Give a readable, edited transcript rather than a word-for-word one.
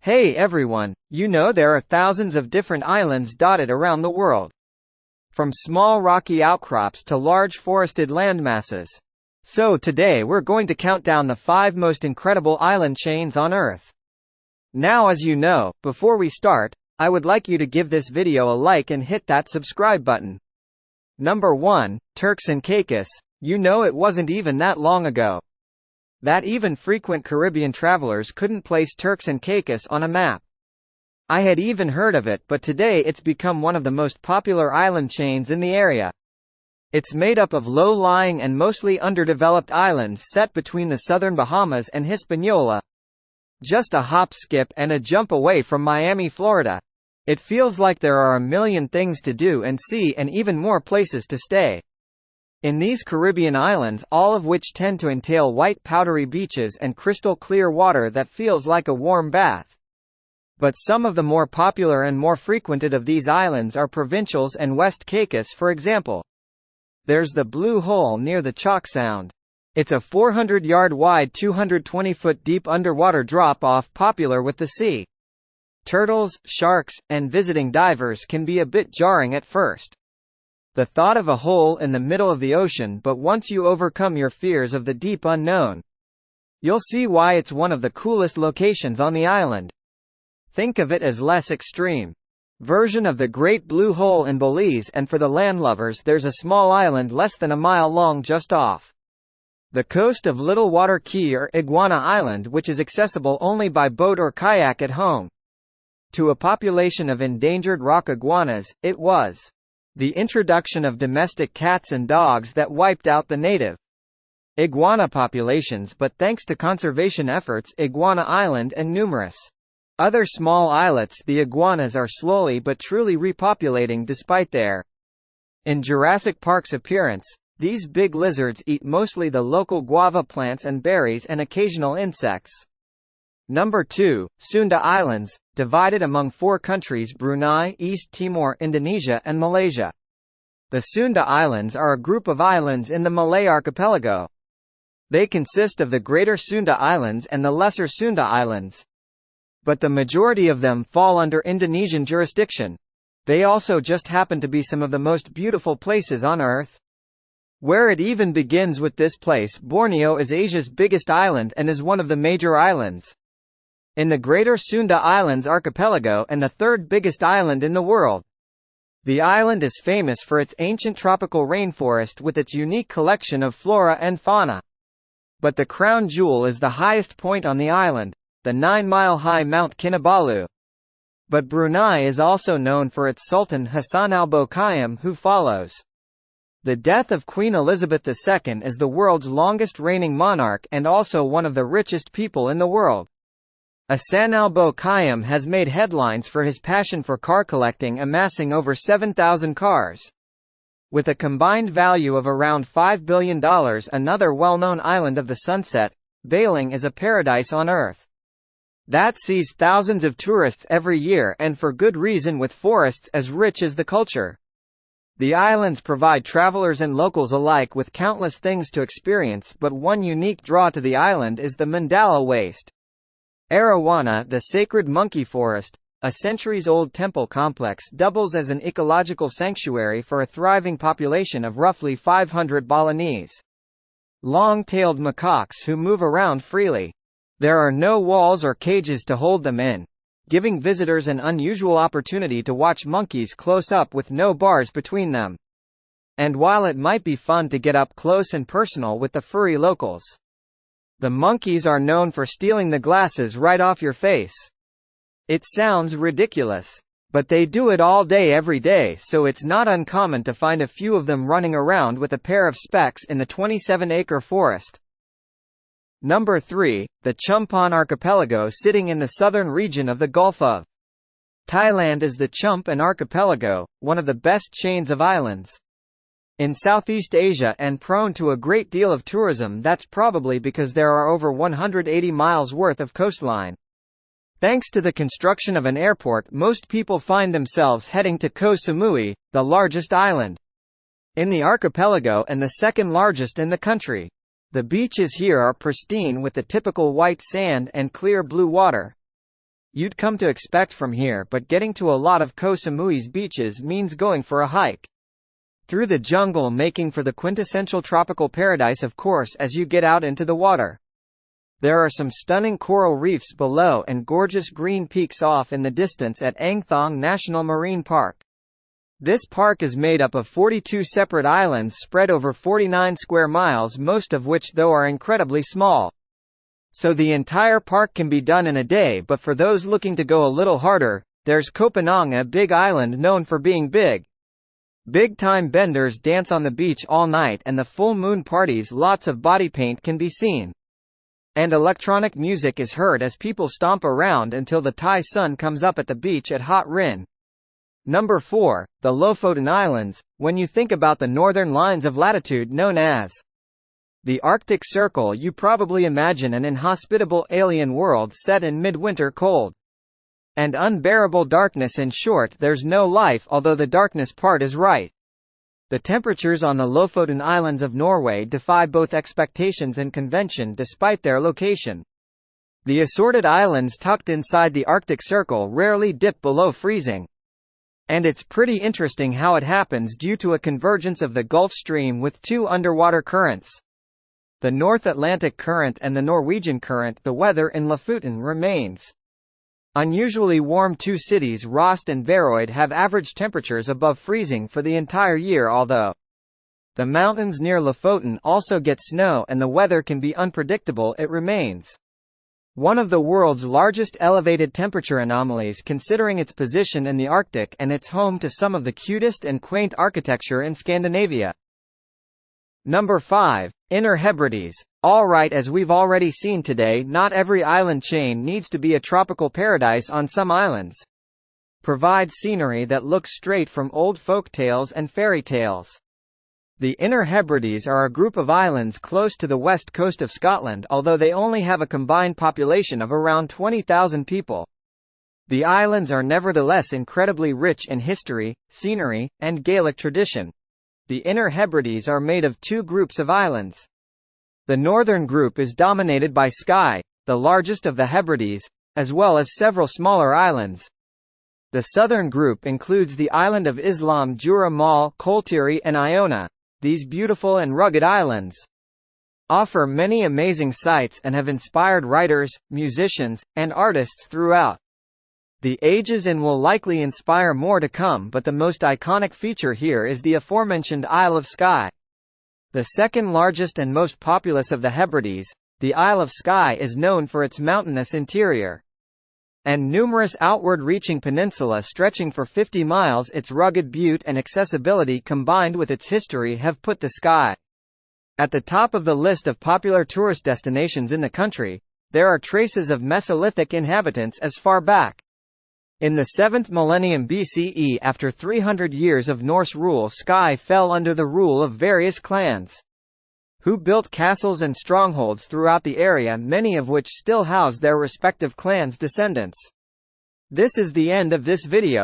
Hey everyone, you know there are thousands of different islands dotted around the world. From small rocky outcrops to large forested landmasses. So today we're going to count down the 5 most incredible island chains on Earth. Now as you know, before we start, I would like you to give this video a like and hit that subscribe button. Number 1, Turks and Caicos. You know it wasn't even that long ago that even frequent Caribbean travelers couldn't place Turks and Caicos on a map. I had even heard of it, but today it's become one of the most popular island chains in the area. It's made up of low-lying and mostly underdeveloped islands set between the southern Bahamas and Hispaniola. Just a hop, skip, and a jump away from Miami, Florida. It feels like there are a million things to do and see, and even more places to stay. In these Caribbean islands, all of which tend to entail white powdery beaches and crystal clear water that feels like a warm bath. But some of the more popular and more frequented of these islands are Provincials and West Caicos, for example. There's the Blue Hole near the Chalk Sound. It's a 400-yard wide 220-foot deep underwater drop-off popular with the sea. Turtles, sharks, and visiting divers can be a bit jarring at first. The thought of a hole in the middle of the ocean, but once you overcome your fears of the deep unknown, you'll see why it's one of the coolest locations on the island. Think of it as less extreme version of the Great Blue Hole in Belize, and for the landlovers there's a small island less than a mile long just off the coast of Little Water Key or Iguana Island, which is accessible only by boat or kayak at home. To a population of endangered rock iguanas, it was the introduction of domestic cats and dogs that wiped out the native iguana populations, but thanks to conservation efforts, Iguana Island and numerous other small islets, the iguanas are slowly but truly repopulating despite their in Jurassic Park's appearance. These big lizards eat mostly the local guava plants and berries and occasional insects. Number 2, Sunda Islands, divided among 4 countries: Brunei, East Timor, Indonesia, and Malaysia. The Sunda Islands are a group of islands in the Malay archipelago. They consist of the Greater Sunda Islands and the Lesser Sunda Islands. But the majority of them fall under Indonesian jurisdiction. They also just happen to be some of the most beautiful places on Earth. Where it even begins with this place, Borneo is Asia's biggest island and is one of the major islands in the Greater Sunda Islands archipelago and the 3rd biggest island in the world. The island is famous for its ancient tropical rainforest with its unique collection of flora and fauna. But the crown jewel is the highest point on the island, the 9-mile-high Mount Kinabalu. But Brunei is also known for its Sultan Hassan al-Bolkiah, who follows the death of Queen Elizabeth II as the world's longest reigning monarch and also one of the richest people in the world. Hassan al-Bolkiah has made headlines for his passion for car collecting, amassing over 7,000 cars. With a combined value of around $5 billion, another well-known island of the sunset, Bailing is a paradise on Earth that sees thousands of tourists every year, and for good reason, with forests as rich as the culture. The islands provide travelers and locals alike with countless things to experience, but one unique draw to the island is the Mandala Waste. Arawana, the sacred monkey forest, a centuries-old temple complex, doubles as an ecological sanctuary for a thriving population of roughly 500 Balinese long-tailed macaques who move around freely. There are no walls or cages to hold them in, giving visitors an unusual opportunity to watch monkeys close up with no bars between them. And while it might be fun to get up close and personal with the furry locals, the monkeys are known for stealing the glasses right off your face. It sounds ridiculous, but they do it all day every day, so it's not uncommon to find a few of them running around with a pair of specs in the 27-acre forest. Number 3, the Chumphon Archipelago, sitting in the southern region of the Gulf of Thailand, is the Chumphon Archipelago, one of the best chains of islands in Southeast Asia and prone to a great deal of tourism. That's probably because there are over 180 miles worth of coastline. Thanks to the construction of an airport, most people find themselves heading to Koh Samui, the largest island in the archipelago and the 2nd largest in the country. The beaches here are pristine with the typical white sand and clear blue water. you'd come to expect from here, but getting to a lot of Koh Samui's beaches means going for a hike through the jungle, making for the quintessential tropical paradise of course as you get out into the water. There are some stunning coral reefs below and gorgeous green peaks off in the distance at Ang Thong National Marine Park. This park is made up of 42 separate islands spread over 49 square miles, most of which though are incredibly small. So the entire park can be done in a day, but for those looking to go a little harder, there's Koh Phanong, a big island known for being big. Big-time benders dance on the beach all night, and the full moon parties, lots of body paint can be seen. And electronic music is heard as people stomp around until the Thai sun comes up at the beach at Hat Rin. Number 4, the Lofoten Islands. When you think about the northern lines of latitude known as the Arctic Circle, you probably imagine an inhospitable alien world set in midwinter cold and unbearable darkness. In short, there's no life, although the darkness part is right. The temperatures on the Lofoten Islands of Norway defy both expectations and convention despite their location. The assorted islands tucked inside the Arctic Circle rarely dip below freezing. And it's pretty interesting how it happens due to a convergence of the Gulf Stream with two underwater currents, the North Atlantic Current and the Norwegian Current. The weather in Lofoten remains unusually warm. Two cities, Rost and Værøy, have average temperatures above freezing for the entire year, although the mountains near Lofoten also get snow and the weather can be unpredictable. It remains one of the world's largest elevated temperature anomalies, considering its position in the Arctic, and it's home to some of the cutest and quaint architecture in Scandinavia. Number 5. Inner Hebrides. Alright, as we've already seen today, not every island chain needs to be a tropical paradise. On some islands provide scenery that looks straight from old folk tales and fairy tales. The Inner Hebrides are a group of islands close to the west coast of Scotland, although they only have a combined population of around 20,000 people. The islands are nevertheless incredibly rich in history, scenery, and Gaelic tradition. The Inner Hebrides are made of two groups of islands. The northern group is dominated by Skye, the largest of the Hebrides, as well as several smaller islands. The southern group includes the island of Islam, Jura Mal, Koltiri and Iona. These beautiful and rugged islands offer many amazing sights and have inspired writers, musicians, and artists throughout the ages and will likely inspire more to come, but the most iconic feature here is the aforementioned Isle of Skye. The second largest and most populous of the Hebrides, the Isle of Skye is known for its mountainous interior and numerous outward-reaching peninsula stretching for 50 miles. Its rugged beauty and accessibility combined with its history have put the Skye at the top of the list of popular tourist destinations in the country. There are traces of Mesolithic inhabitants as far back in the 7th millennium BCE. After 300 years of Norse rule, Skye fell under the rule of various clans who built castles and strongholds throughout the area, many of which still house their respective clans' descendants. This is the end of this video.